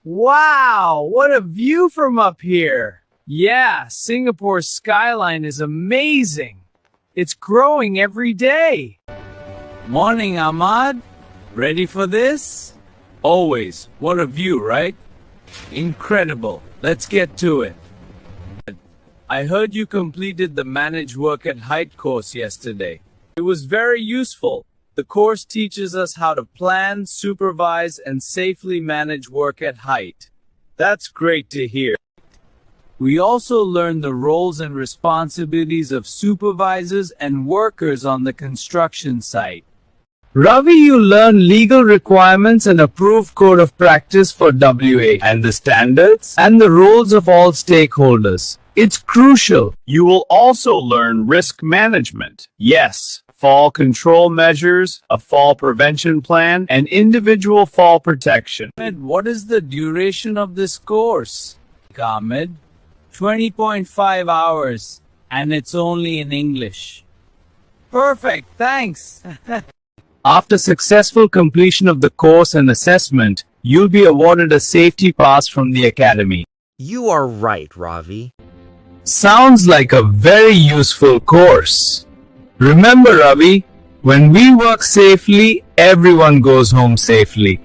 Wow, what a view from up here. Yeah, Singapore's skyline is amazing. It's growing every day. Morning, Ahmad. Ready for this? Always. What a view, right? Incredible. Let's get to it. I heard you completed the Manage Work at Height course yesterday. It was very useful. The course teaches us how to plan, supervise, and safely manage work at height. That's great to hear. We also learned the roles and responsibilities of supervisors and workers on the construction site. Ravi, you learn legal requirements and approved code of practice for WA and the standards and the roles of all stakeholders. It's crucial. You will also learn risk management. Yes, fall control measures, a fall prevention plan, and individual fall protection. Ahmed, what is the duration of this course? Ahmed, 20.5 hours, and it's only in English. Perfect, thanks. After successful completion of the course and assessment, you'll be awarded a safety pass from the academy. You are right, Ravi. Sounds like a very useful course. Remember, Ravi, when we work safely, everyone goes home safely.